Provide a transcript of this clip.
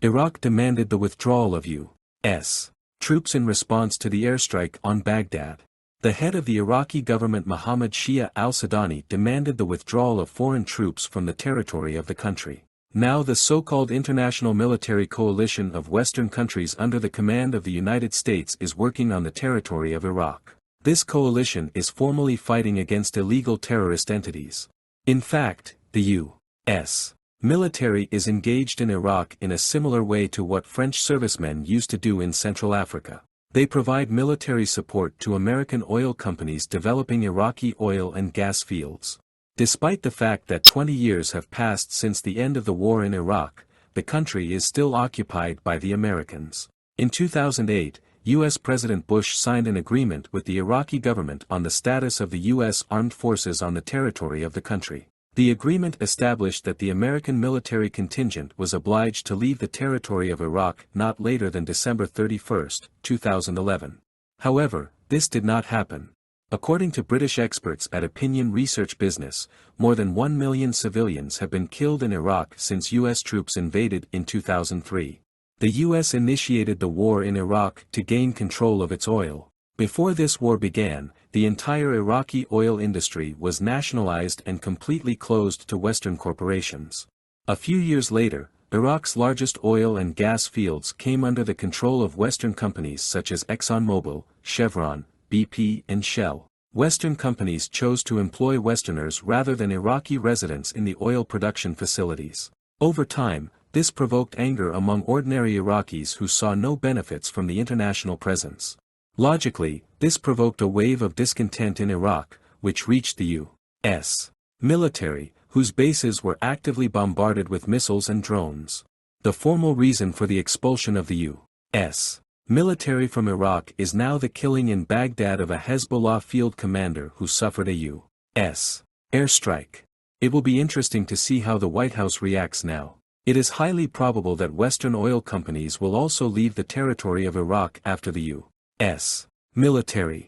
Iraq demanded the withdrawal of U.S. troops in response to the airstrike on Baghdad. The head of the Iraqi government Mohammed Shia al-Sudani demanded the withdrawal of foreign troops from the territory of the country. Now the so-called international military coalition of Western countries under the command of the United States is working on the territory of Iraq. This coalition is formally fighting against illegal terrorist entities. In fact, the U.S. military is engaged in Iraq in a similar way to what French servicemen used to do in Central Africa. They provide military support to American oil companies developing Iraqi oil and gas fields. Despite the fact that 20 years have passed since the end of the war in Iraq, the country is still occupied by the Americans. In 2008, U.S. President Bush signed an agreement with the Iraqi government on the status of the U.S. armed forces on the territory of the country. The agreement established that the American military contingent was obliged to leave the territory of Iraq not later than December 31, 2011. However, this did not happen. According to British experts at Opinion Research Business, more than 1 million civilians have been killed in Iraq since U.S. troops invaded in 2003. The U.S. initiated the war in Iraq to gain control of its oil. Before this war began, the entire Iraqi oil industry was nationalized and completely closed to Western corporations. A few years later, Iraq's largest oil and gas fields came under the control of Western companies such as ExxonMobil, Chevron, BP and Shell. Western companies chose to employ Westerners rather than Iraqi residents in the oil production facilities. Over time, this provoked anger among ordinary Iraqis who saw no benefits from the international presence. Logically, this provoked a wave of discontent in Iraq, which reached the U.S. military, whose bases were actively bombarded with missiles and drones. The formal reason for the expulsion of the U.S. military from Iraq is now the killing in Baghdad of a Hezbollah field commander who suffered a U.S. airstrike. It will be interesting to see how the White House reacts now. It is highly probable that Western oil companies will also leave the territory of Iraq after the U.S. military